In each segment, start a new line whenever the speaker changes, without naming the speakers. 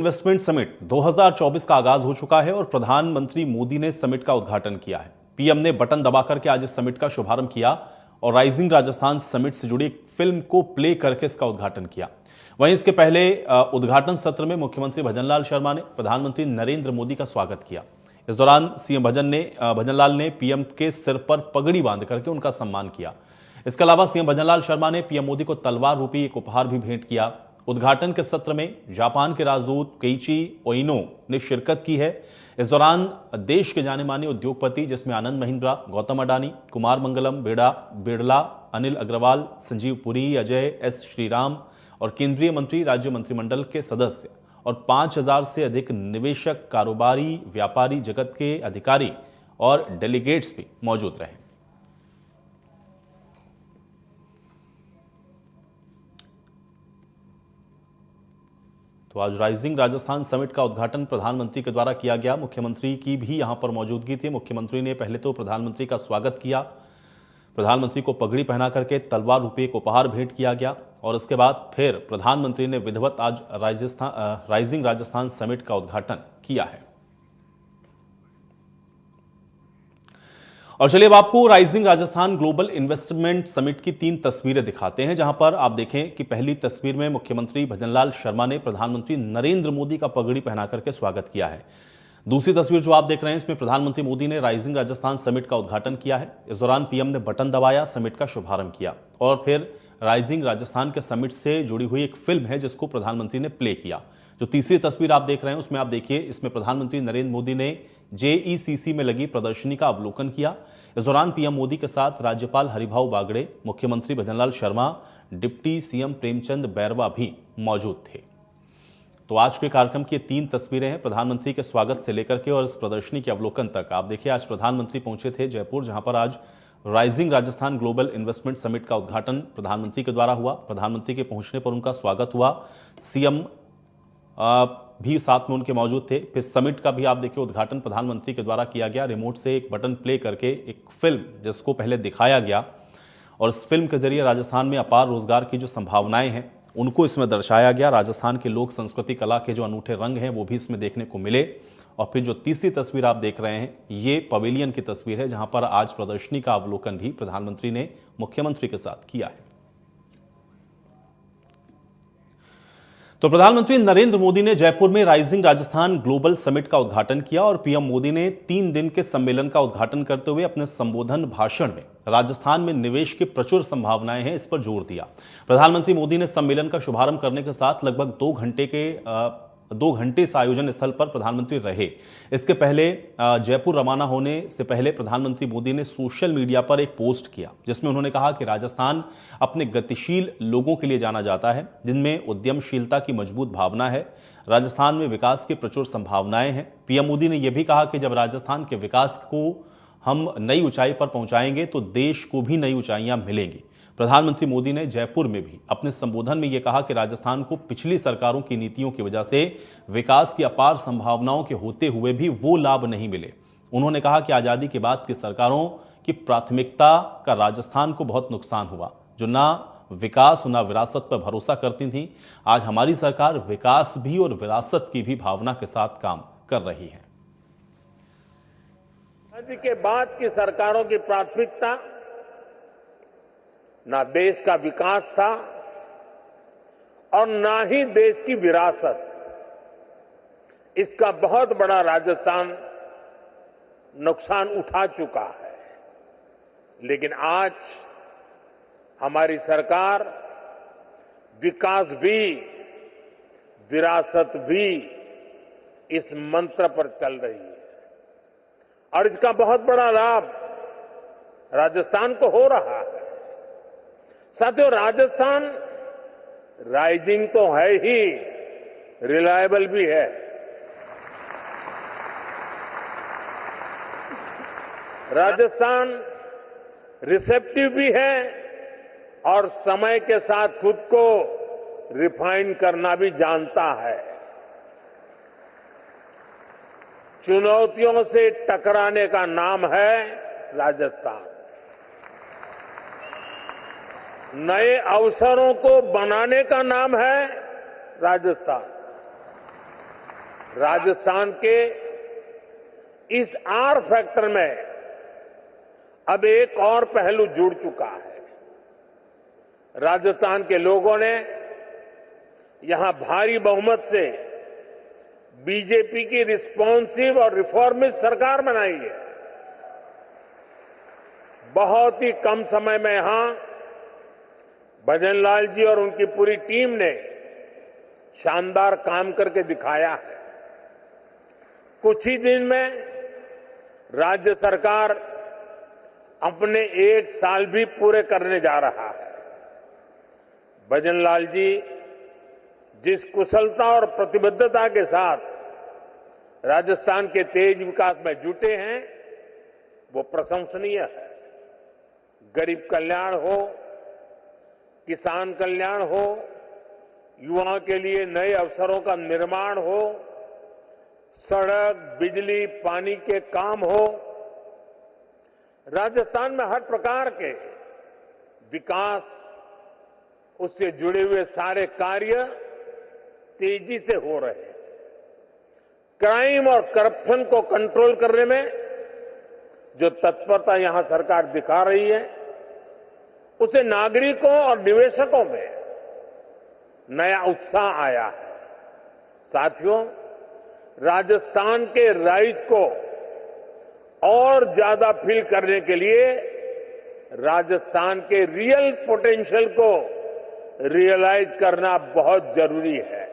Investment summit 2024 का आगाज हो चुका है और प्रधानमंत्री मोदी ने समिट का उद्घाटन किया है। पीएम ने बटन दबाकर के आज इस समिट का शुभारंभ किया और राइजिंग राजस्थान समिट से जुड़ी एक फिल्म को प्ले करके इसका उद्घाटन किया। वहीं इसके पहले उद्घाटन सत्र में मुख्यमंत्री भजनलाल शर्मा ने प्रधानमंत्री नरेंद्र मोदी का स्वागत किया। इस दौरान सीएम भजनलाल ने पीएम के सिर पर पगड़ी बांध करके उनका सम्मान किया। इसके अलावा सीएम भजनलाल शर्मा ने पीएम मोदी को तलवार रूपी एक उपहार भी भेंट किया। उद्घाटन के सत्र में जापान के राजदूत केइची ओइनो ने शिरकत की है। इस दौरान देश के जाने माने उद्योगपति जिसमें आनंद महिंद्रा, गौतम अडानी, कुमार मंगलम बिड़ला, अनिल अग्रवाल, संजीव पुरी, अजय एस श्रीराम और केंद्रीय मंत्री, राज्य मंत्रिमंडल के सदस्य और 5000 से अधिक निवेशक, कारोबारी, व्यापारी जगत के अधिकारी और डेलीगेट्स भी मौजूद रहे। तो आज राइजिंग राजस्थान समिट का उद्घाटन प्रधानमंत्री के द्वारा किया गया। मुख्यमंत्री की भी यहां पर मौजूदगी थी। मुख्यमंत्री ने पहले तो प्रधानमंत्री का स्वागत किया, प्रधानमंत्री को पगड़ी पहना करके तलवार रूपी एक उपहार भेंट किया गया और इसके बाद फिर प्रधानमंत्री ने विधिवत आज राइजिंग राजस्थान समिट का उद्घाटन किया है। और चलिए अब आपको rising Rajasthan global investment summit की 3 तस्वीरें दिखाते हैं, जहां पर आप देखें कि पहली तस्वीर में मुख्यमंत्री भजनलाल शर्मा ने प्रधानमंत्री नरेंद्र मोदी का पगड़ी पहना करके स्वागत किया है। दूसरी तस्वीर जो आप देख रहे हैं इसमें प्रधानमंत्री मोदी ने राइजिंग राजस्थान समिट का उद्घाटन किया है। इस दौरान पीएम ने बटन दबाया, समिट का शुभारंभ किया और फिर राइजिंग राजस्थान के समिट से जुड़ी हुई एक फिल्म है जिसको प्रधानमंत्री ने प्ले किया। जो तीसरी तस्वीर आप देख रहे हैं उसमें आप देखिए, इसमें प्रधानमंत्री नरेंद्र मोदी ने जेईसीसी में लगी प्रदर्शनी का अवलोकन किया। इस दौरान पीएम मोदी के साथ राज्यपाल हरिभाऊ बागड़े, मुख्यमंत्री भजनलाल शर्मा, डिप्टी सीएम प्रेमचंद बैरवा भी मौजूद थे। तो आज के कार्यक्रम की 3 तस्वीरें हैं, प्रधानमंत्री के स्वागत से लेकर के और इस प्रदर्शनी के अवलोकन तक। आप देखिए, आज प्रधानमंत्री पहुंचे थे जयपुर, जहां पर आज rising Rajasthan global investment summit का उद्घाटन प्रधानमंत्री के द्वारा हुआ। प्रधानमंत्री के पहुंचने पर उनका स्वागत हुआ। सीएम भी साथ में उनके मौजूद थे। फिर समिट का भी आप देखिए उद्घाटन प्रधानमंत्री के द्वारा किया गया। रिमोट से एक बटन प्ले करके एक फिल्म जिसको पहले दिखाया गया और इस फिल्म के जरिए राजस्थान में अपार रोजगार की जो संभावनाएं हैं उनको इसमें दर्शाया गया। राजस्थान के लोक संस्कृति कला के जो अनूठे रंग हैं वो भी इसमें देखने को मिले। और फिर जो तीसरी तस्वीर आप देख रहे हैं ये पवेलियन की तस्वीर है, जहां पर आज प्रदर्शनी का अवलोकन भी प्रधानमंत्री ने मुख्यमंत्री के साथ किया है। तो प्रधानमंत्री नरेंद्र मोदी ने जयपुर में राइजिंग राजस्थान ग्लोबल समिट का उद्घाटन किया और पीएम मोदी ने 3 दिन के सम्मेलन का उद्घाटन करते हुए अपने संबोधन भाषण में राजस्थान में निवेश की प्रचुर संभावनाएं हैं इस पर जोर दिया। प्रधानमंत्री मोदी ने सम्मेलन का शुभारंभ करने के साथ लगभग 2 घंटे इस आयोजन स्थल पर प्रधानमंत्री रहे। इसके पहले जयपुर रवाना होने से पहले प्रधानमंत्री मोदी ने सोशल मीडिया पर एक पोस्ट किया जिसमें उन्होंने कहा कि राजस्थान अपने गतिशील लोगों के लिए जाना जाता है जिनमें उद्यमशीलता की मजबूत भावना है। राजस्थान में विकास की प्रचुर संभावनाएं हैं। पीएम मोदी ने यह भी कहा कि जब राजस्थान के विकास को हम नई ऊंचाई पर पहुंचाएंगे तो देश को भी नई ऊंचाइयां मिलेंगी। प्रधानमंत्री मोदी ने जयपुर में भी अपने संबोधन में यह कहा कि राजस्थान को पिछली सरकारों की नीतियों की वजह से विकास की अपार संभावनाओं के होते हुए भी वो लाभ नहीं मिले। उन्होंने कहा कि आजादी के बाद की सरकारों की प्राथमिकता का राजस्थान को बहुत नुकसान हुआ, जो ना विकास ना विरासत पर भरोसा करती थी। आज हमारी सरकार विकास भी और विरासत की भी भावना के साथ काम कर रही है।
आजादी के बाद की सरकारों की प्राथमिकता ना देश का विकास था और ना ही देश की विरासत। इसका बहुत बड़ा राजस्थान नुकसान उठा चुका है। लेकिन आज हमारी सरकार विकास भी विरासत भी इस मंत्र पर चल रही है और इसका बहुत बड़ा लाभ राजस्थान को हो रहा है। साथियों, राजस्थान राइजिंग तो है ही, रिलायबल भी है। राजस्थान रिसेप्टिव भी है और समय के साथ खुद को रिफाइन करना भी जानता है। चुनौतियों से टकराने का नाम है राजस्थान। नए अवसरों को बनाने का नाम है राजस्थान। राजस्थान के इस आर फैक्टर में अब एक और पहलू जुड़ चुका है। राजस्थान के लोगों ने यहां भारी बहुमत से बीजेपी की रिस्पॉन्सिव और रिफॉर्मिस्ट सरकार बनाई है। बहुत ही कम समय में यहां भजनलाल जी और उनकी पूरी टीम ने शानदार काम करके दिखाया है। कुछ ही दिन में राज्य सरकार अपने 1 साल भी पूरे करने जा रहा है। भजनलाल जी जिस कुशलता और प्रतिबद्धता के साथ राजस्थान के तेज विकास में जुटे हैं, वो प्रशंसनीय है। गरीब कल्याण हो, किसान कल्याण हो, युवाओं के लिए नए अवसरों का निर्माण हो, सड़क, बिजली, पानी के काम हो, राजस्थान में हर प्रकार के विकास, उससे जुड़े हुए सारे कार्य तेजी से हो रहे हैं। क्राइम और करप्शन को कंट्रोल करने में जो तत्परता यहां सरकार दिखा रही है, उसे नागरिकों और निवेशकों में नया उत्साह आया है। साथियों, राजस्थान के राइज को और ज्यादा फील करने के लिए राजस्थान के रियल पोटेंशियल को रियलाइज करना बहुत जरूरी है।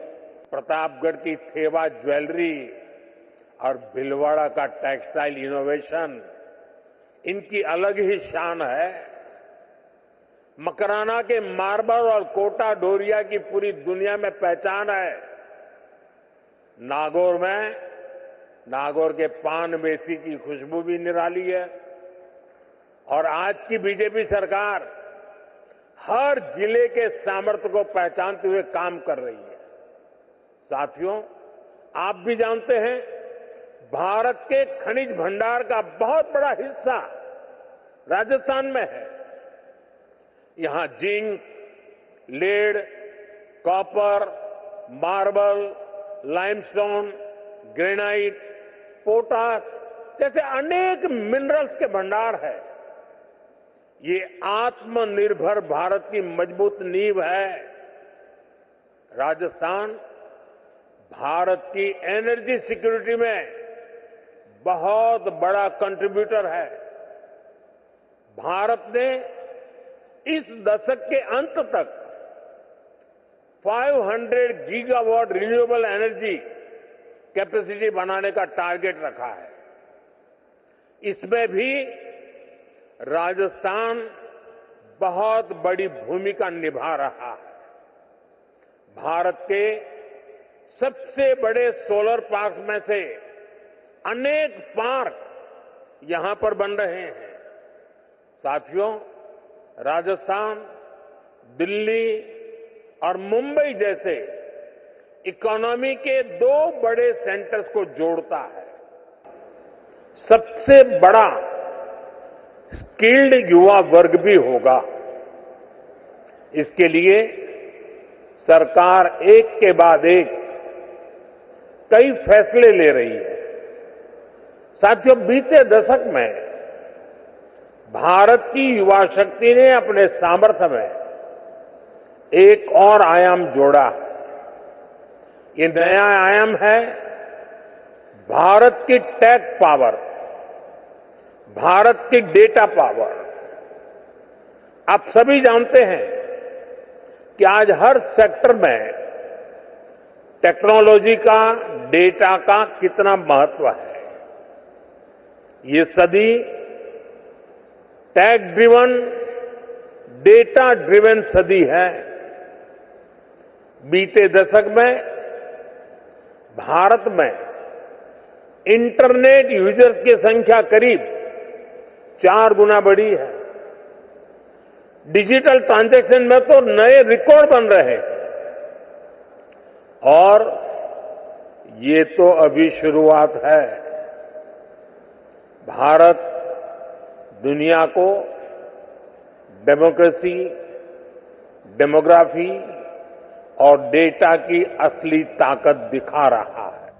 प्रतापगढ़ की थेवा ज्वेलरी और भीलवाड़ा का टेक्सटाइल इनोवेशन, इनकी अलग ही शान है। मकराना के मार्बल और कोटा डोरिया की पूरी दुनिया में पहचान है। नागौर के पान मेथी की खुशबू भी निराली है। और आज की बीजेपी सरकार हर जिले के सामर्थ्य को पहचानते हुए काम कर रही है। साथियों, आप भी जानते हैं, भारत के खनिज भंडार का बहुत बड़ा हिस्सा राजस्थान में है। यहां zinc, lead, copper, marble, limestone, granite, potash जैसे अनेक मिनरल्स के भंडार है। ये आत्मनिर्भर भारत की मजबूत नींव है। राजस्थान भारत की एनर्जी सिक्योरिटी में बहुत बड़ा कंट्रीब्यूटर है। भारत ने इस दशक के अंत तक 500 गीगावाट रिन्यूएबल एनर्जी कैपेसिटी बनाने का टारगेट रखा है। इसमें भी राजस्थान बहुत बड़ी भूमिका निभा रहा है। भारत के सबसे बड़े सोलर पार्क में से अनेक पार्क यहां पर बन रहे हैं। साथियों, राजस्थान दिल्ली और मुंबई जैसे इकोनॉमी के 2 बड़े सेंटर्स को जोड़ता है। सबसे बड़ा स्किल्ड युवा वर्ग भी होगा। इसके लिए सरकार एक के बाद एक कई फैसले ले रही है। साथियों, बीते दशक में भारत की युवा शक्ति ने अपने सामर्थ्य में एक और आयाम जोड़ा है। ये नया आयाम है भारत की टेक पावर, भारत की डेटा पावर। आप सभी जानते हैं कि आज हर सेक्टर में टेक्नोलॉजी का, डेटा का कितना महत्व है। ये सदी टेक ड्रिवन, डेटा ड्रिवन सदी है। बीते दशक में भारत में इंटरनेट यूजर्स की संख्या करीब 4 गुना बढ़ी है। डिजिटल ट्रांजैक्शन में तो नए रिकॉर्ड बन रहे हैं। और ये तो अभी शुरुआत है। भारत दुनिया को डेमोक्रेसी, डेमोग्राफी और डेटा की असली ताकत दिखा रहा है।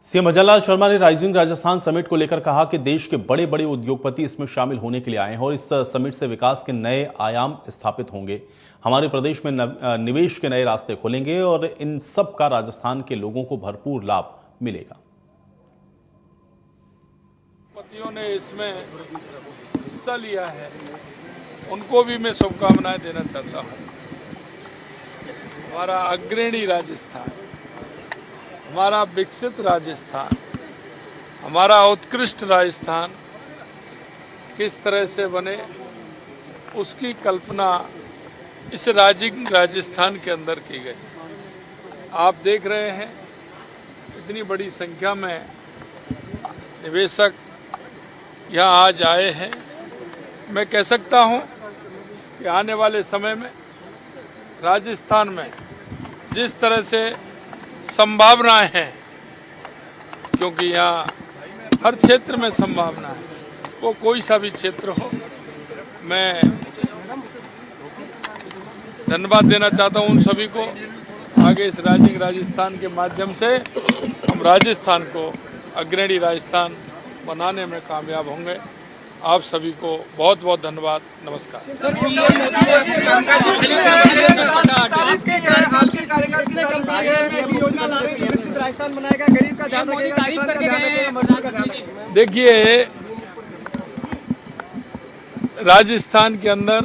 सीएम भजनलाल शर्मा ने राइजिंग राजस्थान समिट को लेकर कहा कि देश के बड़े बड़े उद्योगपति इसमें शामिल होने के लिए आए हैं और इस समिट से विकास के नए आयाम स्थापित होंगे। हमारे प्रदेश में निवेश के नए रास्ते खुलेंगे और इन सब का राजस्थान के लोगों को भरपूर लाभ मिलेगा।
उद्योगपतियों ने इसमें हिस्सा लिया है, उनको भी मैं शुभकामनाएं देना चाहता हूं। हमारा अग्रणी राजस्थान, हमारा विकसित राजस्थान, हमारा उत्कृष्ट राजस्थान किस तरह से बने, उसकी कल्पना इस राइजिंग राजस्थान के अंदर की गई। आप देख रहे हैं इतनी बड़ी संख्या में निवेशक यहाँ आज आए हैं। मैं कह सकता हूँ कि आने वाले समय में राजस्थान में जिस तरह से संभावनाएं हैं, क्योंकि यहाँ हर क्षेत्र में संभावना है, वो कोई सा भी क्षेत्र हो, मैं धन्यवाद देना चाहता हूँ उन सभी को। आगे इस राइजिंग राजस्थान के माध्यम से हम राजस्थान को अग्रणी राजस्थान बनाने में कामयाब होंगे। आप सभी को बहुत बहुत धन्यवाद। नमस्कार।
आपके कार्यकाल की ऐसी योजना ला रहे हैं जो विकसित राजस्थान बनाएगा, गरीब का ध्यान रखेगा, किसान का ध्यान रखेगा, मजदूर का ध्यान रखेगा।
देखिए, राजस्थान के अंदर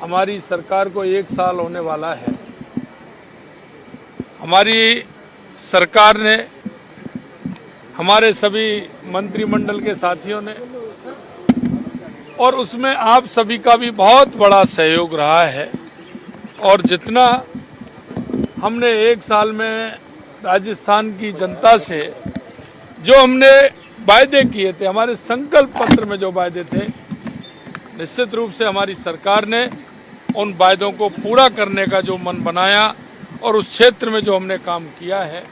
हमारी सरकार को 1 साल होने वाला है। हमारी सरकार ने, हमारे सभी मंत्रिमंडल के साथियों ने, और उसमें आप सभी का भी बहुत बड़ा सहयोग रहा है। और जितना हमने 1 साल में राजस्थान की जनता से जो हमने वायदे किए थे, हमारे संकल्प पत्र में जो वायदे थे, निश्चित रूप से हमारी सरकार ने उन वायदों को पूरा करने का जो मन बनाया और उस क्षेत्र में जो हमने काम किया है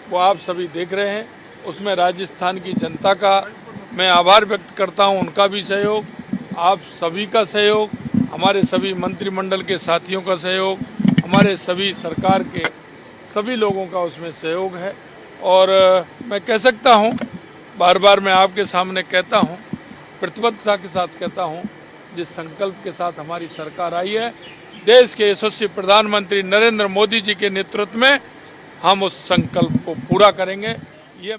वो आप सभी देख रहे हैं। उसमें राजस्थान की जनता का मैं आभार व्यक्त करता हूं, उनका भी सहयोग, आप सभी का सहयोग, हमारे सभी मंत्रिमंडल के साथियों का सहयोग, हमारे सभी सरकार के सभी लोगों का उसमें सहयोग है। और मैं कह सकता हूं, बार बार मैं आपके सामने कहता हूं, प्रतिबद्धता के साथ कहता हूं, जिस संकल्प के साथ हमारी सरकार आई है, देश के यशस्वी प्रधानमंत्री नरेंद्र मोदी जी के नेतृत्व में हम उस संकल्प को पूरा करेंगे। ये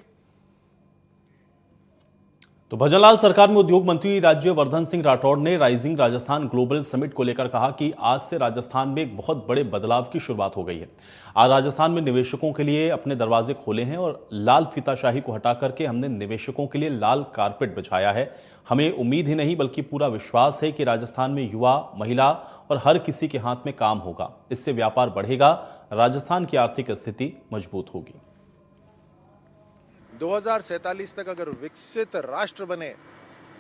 तो भजनलाल सरकार में उद्योग मंत्री राज्यवर्धन सिंह राठौड़ ने राइजिंग राजस्थान ग्लोबल समिट को लेकर कहा कि आज से राजस्थान में एक बहुत बड़े बदलाव की शुरुआत हो गई है। आज राजस्थान में निवेशकों के लिए अपने दरवाजे खोले हैं और लाल फीताशाही को हटा करके हमने निवेशकों के लिए लाल कारपेट बिछाया है। हमें उम्मीद ही नहीं बल्कि पूरा विश्वास है कि राजस्थान में युवा, महिला और हर किसी के हाथ में काम होगा। इससे व्यापार बढ़ेगा, राजस्थान की आर्थिक स्थिति मजबूत होगी।
2047 तक अगर विकसित राष्ट्र बने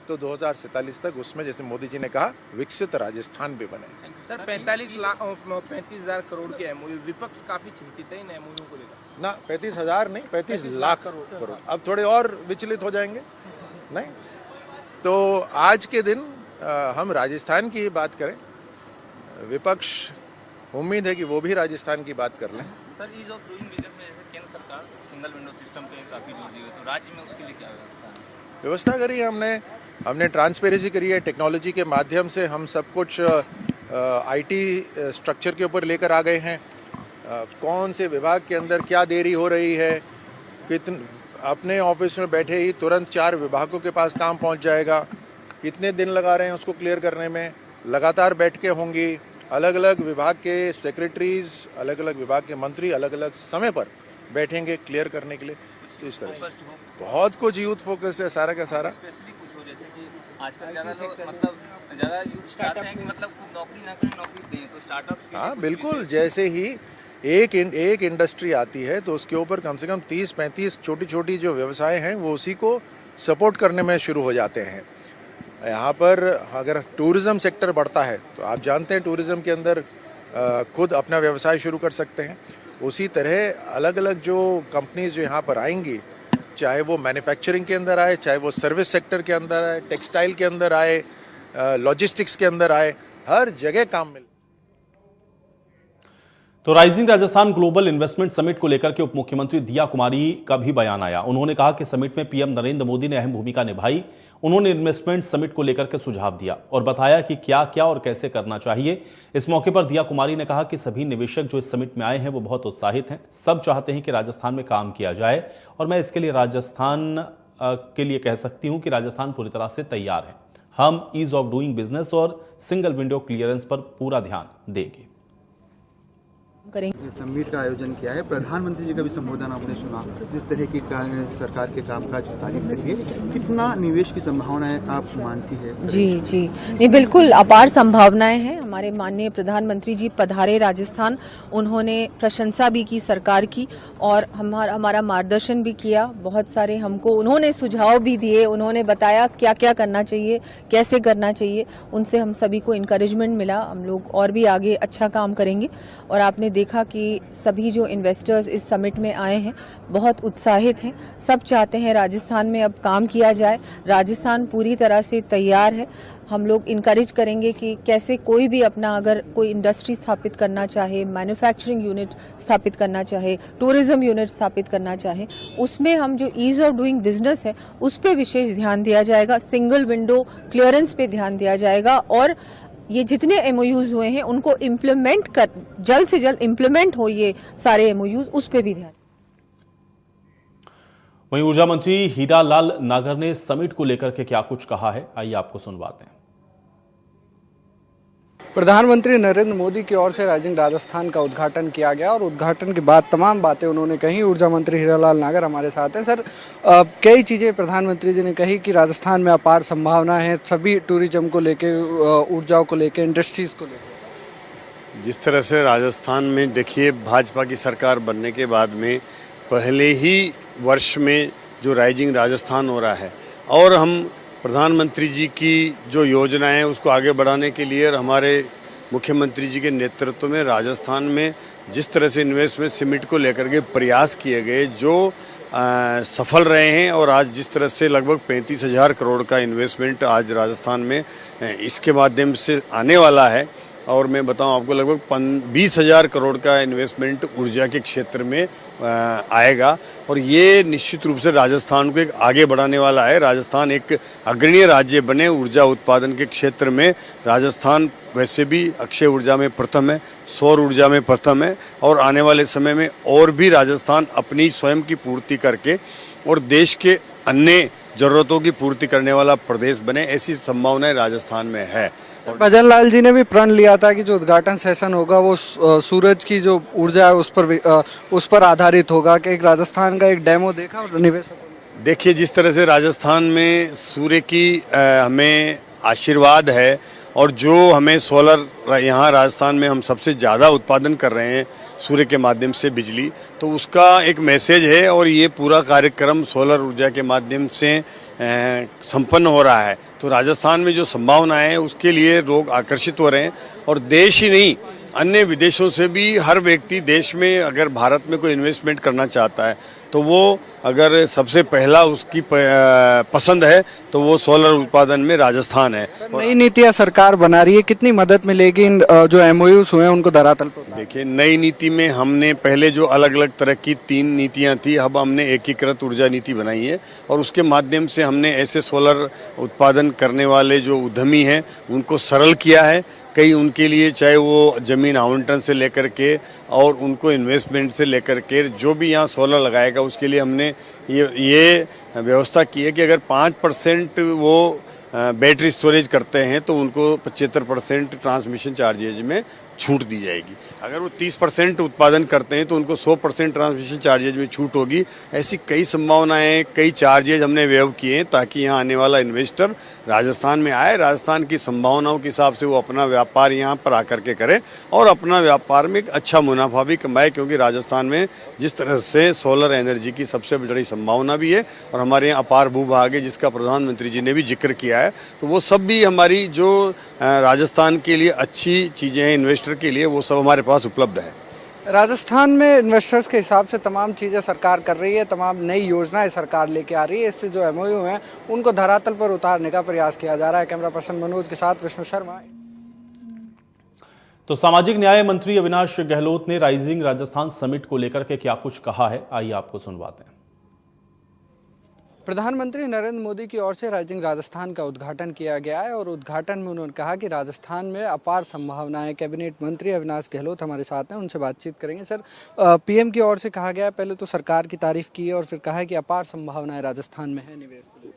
तो 2047 तक उसमें, जैसे मोदी जी ने कहा, विकसित राजस्थान भी बने।
सर 35,000 करोड़ के एमओयू, विपक्ष काफी चिंतित है इन एमओयू को लेकर।
ना 35,000 नहीं, 35 लाख करोड़। अब थोड़े और विचलित हो जाएंगे नहीं तो आज के दिन हम राजस्थान की बात करें, विपक्ष उम्मीद है कि वो भी राजस्थान की बात कर लें।
Sir ease of doing business में जैसे केंद्र सरकार सिंगल विंडो सिस्टम पे काफी जोर दी है, तो राज्य में उसके लिए क्या
व्यवस्था करी है? हमने ट्रांसपेरेंसी करी है। टेक्नोलॉजी के माध्यम से हम सब कुछ आईटी स्ट्रक्चर के ऊपर लेकर आ गए हैं। कौन से विभाग के अंदर क्या देरी हो रही है, अपने ऑफिस में बैठे ही तुरंत 4 विभागों के पास काम पहुंच जाएगा। कितने दिन लगा रहे हैं उसको क्लियर करने में, लगातार बैठकें होंगी, अलग अलग विभाग के सेक्रेटरीज, अलग अलग विभाग के मंत्री अलग अलग समय पर बैठेंगे क्लियर करने के लिए। तो इस तरह से बहुत कुछ यूथ फोकस है सारा का सारा।
स्पेशली कुछ हो, जैसे कि आजकल ज़्यादा मतलब ज़्यादा यूथ चाहते हैं कि मतलब खुद नौकरी ना करें, नौकरी दें, तो स्टार्टअप्स के लिए
हाँ बिल्कुल, जैसे ही एक इंडस्ट्री आती है तो उसके ऊपर कम से कम 30-35 छोटी छोटी जो व्यवसाय हैं वो उसी को सपोर्ट करने में शुरू हो जाते हैं। यहाँ पर अगर टूरिज्म सेक्टर बढ़ता है तो आप जानते हैं टूरिज्म के अंदर खुद अपना व्यवसाय शुरू कर सकते हैं। उसी तरह अलग अलग जो कंपनीज जो यहाँ पर आएंगी, चाहे वो मैन्युफैक्चरिंग के अंदर आए, चाहे वो सर्विस सेक्टर के अंदर आए, टेक्सटाइल के अंदर आए, लॉजिस्टिक्स के अंदर आए, हर जगह काम मिले।
तो rising Rajasthan global investment summit को लेकर के उप मुख्यमंत्री दिया कुमारी का भी बयान आया। उन्होंने कहा कि समिट में पीएम नरेंद्र मोदी ने अहम भूमिका निभाई। उन्होंने इन्वेस्टमेंट समिट को लेकर के सुझाव दिया और बताया कि क्या क्या और कैसे करना चाहिए। इस मौके पर दिया कुमारी ने कहा कि सभी निवेशक जो इस समिट में आए हैं वो बहुत उत्साहित हैं। सब चाहते हैं कि राजस्थान में काम किया जाए और मैं इसके लिए राजस्थान के लिए कह सकती हूं कि राजस्थान पूरी तरह से तैयार है। हम ईज ऑफ डूइंग बिजनेस और सिंगल विंडो क्लियरेंस पर पूरा ध्यान देंगे।
समिट का आयोजन किया है। प्रधानमंत्री जी का भी संबोधन आपने सुना, जिस तरह की सरकार के कामकाज की तारीफ करिए, कितना निवेश की संभावनाएं आप मानती है?
जी नहीं, बिल्कुल अपार संभावनाएं हैं। हमारे माननीय प्रधानमंत्री जी पधारे राजस्थान, उन्होंने प्रशंसा भी की सरकार की और हमारा मार्गदर्शन भी किया। बहुत सारे हमको उन्होंने सुझाव भी दिए, उन्होंने बताया क्या क्या करना चाहिए, कैसे करना चाहिए। उनसे हम सभी को इनकरेजमेंट मिला, हम लोग और भी आगे अच्छा काम करेंगे। और आपने देखा कि सभी जो इन्वेस्टर्स इस समिट में आए हैं बहुत उत्साहित हैं। सब चाहते हैं राजस्थान में अब काम किया जाए। राजस्थान पूरी तरह से तैयार है। हम लोग इनकरेज करेंगे कि कैसे कोई भी अपना अगर कोई इंडस्ट्री स्थापित करना चाहे, मैन्युफैक्चरिंग यूनिट स्थापित करना चाहे, टूरिज्म यूनिट स्थापित करना चाहे, उसमें हम जो ईज ऑफ डूइंग बिजनेस है उस पर विशेष ध्यान दिया जाएगा। सिंगल विंडो क्लियरेंस पे ध्यान दिया जाएगा और ये जितने एमओयूज हुए हैं उनको इम्प्लीमेंट कर, जल्द से जल्द इम्प्लीमेंट हो ये सारे एमओयूज, उस पे भी ध्यान।
वहीं ऊर्जा मंत्री हीरा लाल नागर ने समिट को लेकर के क्या कुछ कहा है, आइए आपको सुनवाते हैं।
प्रधानमंत्री नरेंद्र मोदी की ओर से राइजिंग राजस्थान का उद्घाटन किया गया और उद्घाटन के बाद तमाम बातें उन्होंने कही। ऊर्जा मंत्री हीरालाल नागर हमारे साथ हैं। सर, कई चीज़ें प्रधानमंत्री जी ने कही कि राजस्थान में अपार संभावना है, सभी टूरिज्म को लेके, ऊर्जा को लेके, इंडस्ट्रीज़ को लेके।
जिस तरह से राजस्थान में देखिए भाजपा की सरकार बनने के बाद में पहले ही वर्ष में जो राइजिंग राजस्थान हो रहा है और हम प्रधानमंत्री जी की जो योजनाएं हैं उसको आगे बढ़ाने के लिए और हमारे मुख्यमंत्री जी के नेतृत्व में राजस्थान में जिस तरह से इन्वेस्टमेंट समिट को लेकर के प्रयास किए गए जो सफल रहे हैं और आज जिस तरह से लगभग 35,000 करोड़ का इन्वेस्टमेंट आज राजस्थान में इसके माध्यम से आने वाला है और मैं बताऊं आपको लगभग 20,000 करोड़ का इन्वेस्टमेंट ऊर्जा के क्षेत्र में आएगा और ये निश्चित रूप से राजस्थान को एक आगे बढ़ाने वाला है। राजस्थान एक अग्रणीय राज्य बने ऊर्जा उत्पादन के क्षेत्र में। राजस्थान वैसे भी अक्षय ऊर्जा में प्रथम है, सौर ऊर्जा में प्रथम है और आने वाले समय में और भी राजस्थान अपनी स्वयं की पूर्ति करके और देश के अन्य जरूरतों की पूर्ति करने वाला प्रदेश बने, ऐसी संभावनाएं राजस्थान में है।
भजन लाल जी ने भी प्रण लिया था कि जो उद्घाटन सेशन होगा वो सूरज की जो ऊर्जा है उस पर आधारित होगा कि एक राजस्थान का एक डेमो देखा और निवेशकों।
देखिए जिस तरह से राजस्थान में सूर्य की हमें आशीर्वाद है और जो हमें सोलर यहाँ राजस्थान में हम सबसे ज़्यादा उत्पादन कर रहे हैं सूर्य के माध्यम से बिजली, तो उसका एक मैसेज है और ये पूरा कार्यक्रम सोलर ऊर्जा के माध्यम से संपन्न हो रहा है। तो राजस्थान में जो संभावनाएं हैं उसके लिए लोग आकर्षित हो रहे हैं और देश ही नहीं अन्य विदेशों से भी हर व्यक्ति देश में अगर भारत में कोई इन्वेस्टमेंट करना चाहता है तो वो अगर सबसे पहला उसकी पसंद है तो वो सोलर उत्पादन में राजस्थान है।
नई नीतियां सरकार बना रही है, कितनी मदद मिलेगी इन जो एमओयूज हुए हैं उनको धरातल पर?
देखिए नई नीति में हमने पहले जो अलग अलग तरह की 3 नीतियां थी, अब हमने एकीकृत ऊर्जा नीति बनाई है और उसके माध्यम से हमने ऐसे सोलर उत्पादन करने वाले जो उद्यमी हैं उनको सरल किया है। कई उनके लिए चाहे वो जमीन आवंटन से लेकर के और उनको इन्वेस्टमेंट से लेकर के जो भी यहाँ सोलर लगाएगा उसके लिए हमने ये व्यवस्था की है कि अगर 5% वो बैटरी स्टोरेज करते हैं तो उनको 75% ट्रांसमिशन चार्जेज में छूट दी जाएगी। अगर वो 30% उत्पादन करते हैं तो उनको 100% ट्रांसमिशन चार्जेज में छूट होगी। ऐसी कई संभावनाएं, कई चार्जेज हमने वेव किए हैं ताकि यहाँ आने वाला इन्वेस्टर राजस्थान में आए, राजस्थान की संभावनाओं के हिसाब से वो अपना व्यापार यहाँ पर आकर के करे और अपना व्यापार में एक अच्छा मुनाफा भी कमाए, क्योंकि राजस्थान में जिस तरह से सोलर एनर्जी की सबसे बड़ी संभावना भी है और हमारे यहाँ अपार भूभाग है जिसका प्रधानमंत्री जी ने भी जिक्र किया है। तो वो सब भी हमारी जो राजस्थान के लिए अच्छी चीज़ें हैं इन्वेस्टर के लिए, वो सब हमारे पास उपलब्ध है।
राजस्थान में इन्वेस्टर्स के हिसाब से तमाम चीज़ें सरकार कर रही है, तमाम नई योजनाएं सरकार लेके आ रही है। इससे जो एमओयू हैं उनको धरातल पर उतारने का प्रयास किया जा रहा है। कैमरा पर्सन मनोज के साथ विष्णु शर्मा।
तो सामाजिक न्याय मंत्री अविनाश गहलोत ने राइजिंग राजस्थान समिट को लेकर के क्या कुछ कहा है, आइए आपको सुनवाते हैं।
प्रधानमंत्री नरेंद्र मोदी की ओर से राइजिंग राजस्थान का उद्घाटन किया गया है और उद्घाटन में उन्होंने कहा कि राजस्थान में अपार संभावनाएं। कैबिनेट मंत्री अविनाश गहलोत हमारे साथ हैं, उनसे बातचीत करेंगे। सर, पीएम की ओर से कहा गया है, पहले तो सरकार की तारीफ की है और फिर कहा है कि अपार संभावनाएं राजस्थान में है निवेश के लिए।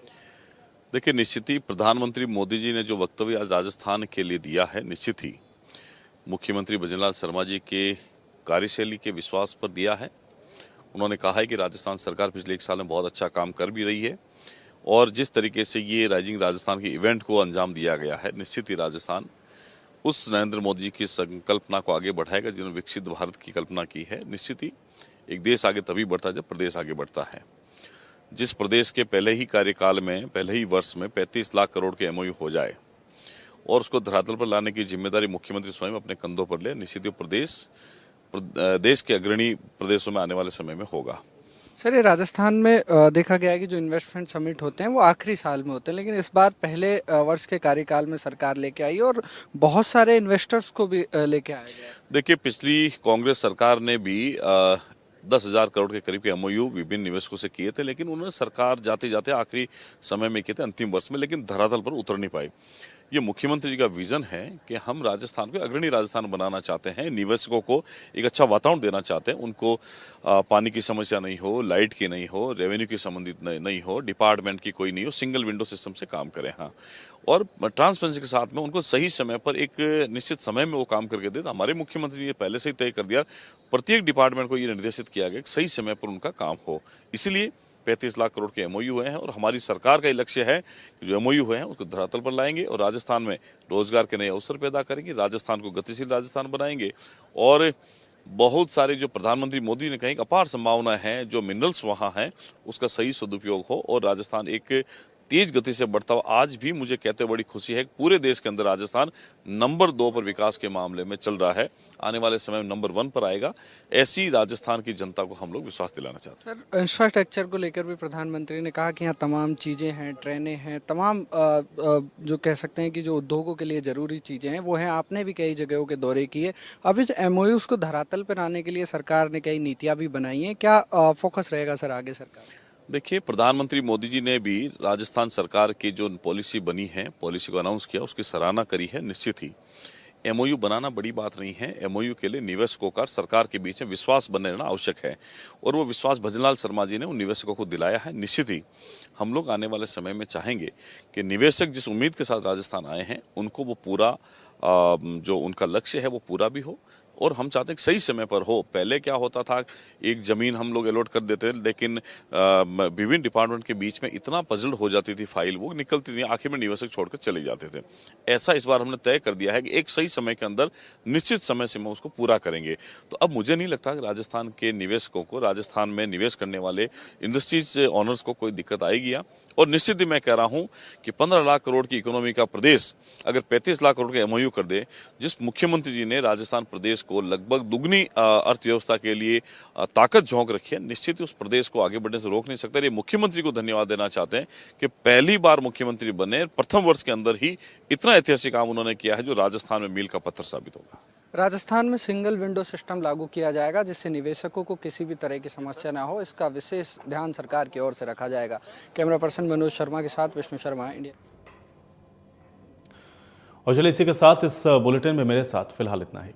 देखिए, निश्चित ही प्रधानमंत्री मोदी जी ने जो वक्तव्य आज राजस्थान के लिए दिया है, निश्चित ही मुख्यमंत्री भजनलाल शर्मा जी के कार्यशैली के विश्वास पर दिया है। उन्होंने कहा है कि राजस्थान सरकार पिछले 1 साल में बहुत अच्छा काम कर भी रही है और जिस तरीके से ये राइजिंग राजस्थान के इवेंट को अंजाम दिया गया है, निश्चित ही राजस्थान उस नरेंद्र मोदी जी की संकल्पना को आगे बढ़ाएगा जिन्होंने विकसित भारत की कल्पना की है। निश्चित ही एक देश आगे तभी बढ़ता है जब प्रदेश आगे बढ़ता है। जिस प्रदेश के पहले ही कार्यकाल में, पहले ही वर्ष में 35 लाख करोड़ के MOU हो जाए और उसको धरातल पर लाने की जिम्मेदारी मुख्यमंत्री स्वयं अपने कंधों पर ले, निश्चित ही प्रदेश देश के अग्रणी प्रदेशों में आने वाले समय में होगा।
सर, ये राजस्थान में देखा गया है कि जो इन्वेस्टमेंट समिट होते हैं वो आखिरी साल में होते हैं, लेकिन इस बार पहले वर्ष के कार्यकाल में सरकार लेके आई और बहुत सारे इन्वेस्टर्स को भी लेके आया गया।
देखिए, पिछली कांग्रेस सरकार ने भी 10,000 करोड़ के करीब के MOU विभिन्न निवेशकों से किए थे, लेकिन उन्होंने सरकार जाते जाते आखिरी समय में किए थे, अंतिम वर्ष में, लेकिन धरातल पर उतर नहीं पाई। ये मुख्यमंत्री जी का विजन है कि हम राजस्थान को अग्रणी राजस्थान बनाना चाहते हैं, निवेशकों को एक अच्छा वातावरण देना चाहते हैं, उनको पानी की समस्या नहीं हो, लाइट की नहीं हो, रेवेन्यू की संबंधित नहीं हो, डिपार्टमेंट की कोई नहीं हो, सिंगल विंडो सिस्टम से काम करें। हाँ, और ट्रांसपेरेंसी के साथ में उनको सही समय पर एक निश्चित समय में वो काम करके दे। हमारे मुख्यमंत्री ने पहले से ही तय कर दिया, प्रत्येक डिपार्टमेंट को ये निर्देशित किया गया कि सही समय पर उनका काम हो। इसलिए 35 लाख करोड़ के MOU हुए हैं और हमारी सरकार का ये लक्ष्य है कि जो MOU हुए हैं उसको धरातल पर लाएंगे और राजस्थान में रोजगार के नए अवसर पैदा करेंगे, राजस्थान को गतिशील राजस्थान बनाएंगे और बहुत सारे जो प्रधानमंत्री मोदी ने कहा कि अपार संभावना है, जो मिनरल्स वहाँ हैं उसका सही सदुपयोग हो और राजस्थान एक तेज गति से बढ़ता हुआ, आज भी मुझे कहते बड़ी खुशी है, पूरे देश के अंदर राजस्थान नंबर 2 पर विकास के मामले में चल रहा है, आने वाले समय में नंबर 1 पर आएगा। ऐसी राजस्थान की जनता को हम लोग विश्वास दिलाना चाहते हैं।
सर, इंफ्रास्ट्रक्चर को लेकर भी प्रधानमंत्री ने कहा कि यहाँ तमाम चीज़ें हैं, ट्रेनें हैं, तमाम जो कह सकते हैं कि जो उद्योगों के लिए ज़रूरी चीज़ें हैं वो हैं। आपने भी कई जगहों के दौरे किए। अभी जो MOUs को धरातल पर आने के लिए सरकार ने कई नीतियाँ भी बनाई हैं, क्या फोकस रहेगा सर आगे सरकार?
देखिए, प्रधानमंत्री मोदी जी ने भी राजस्थान सरकार की जो पॉलिसी बनी है, पॉलिसी को अनाउंस किया, उसकी सराहना करी है। निश्चित ही MOU बनाना बड़ी बात नहीं है। MOU के लिए निवेशकों का सरकार के बीच में विश्वास बने रहना आवश्यक है और वो विश्वास भजनलाल शर्मा जी ने उन निवेशकों को दिलाया है। निश्चित ही हम लोग आने वाले समय में चाहेंगे कि निवेशक जिस उम्मीद के साथ राजस्थान आए हैं उनको वो पूरा जो उनका लक्ष्य है वो पूरा भी हो और हम चाहते हैं कि सही समय पर हो। पहले क्या होता था, एक जमीन हम लोग अलॉट कर देते, लेकिन विभिन्न डिपार्टमेंट के बीच में इतना पजल हो जाती थी फाइल, वो निकलती नहीं, आखिर में निवेशक छोड़कर चले जाते थे। ऐसा इस बार हमने तय कर दिया है कि एक सही समय के अंदर निश्चित समय सीमा उसको पूरा करेंगे। तो अब मुझे नहीं लगता कि राजस्थान के निवेशकों को, राजस्थान में निवेश करने वाले इंडस्ट्रीज ऑनर्स को कोई दिक्कत आएगी। और निश्चित ही मैं कह रहा हूं कि 15 लाख करोड़ की इकोनॉमी का प्रदेश अगर 35 लाख करोड़ के MOU कर दे, जिस मुख्यमंत्री जी ने राजस्थान प्रदेश को लगभग दुगनी अर्थव्यवस्था के लिए ताकत झोंक रखी है, निश्चित ही उस प्रदेश को आगे बढ़ने से रोक नहीं सकता। ये मुख्यमंत्री को धन्यवाद देना चाहते हैं कि पहली बार मुख्यमंत्री बने, प्रथम वर्ष के अंदर ही इतना ऐतिहासिक काम उन्होंने किया है जो राजस्थान में मील का पत्थर साबित होगा।
राजस्थान में सिंगल विंडो सिस्टम लागू किया जाएगा जिससे निवेशकों को किसी भी तरह की समस्या ना हो, इसका विशेष ध्यान सरकार की ओर से रखा जाएगा। कैमरा पर्सन मनोज शर्मा के साथ विष्णु शर्मा, इंडिया।
और चलिए इसी के साथ इस बुलेटिन में मेरे साथ फिलहाल इतना ही।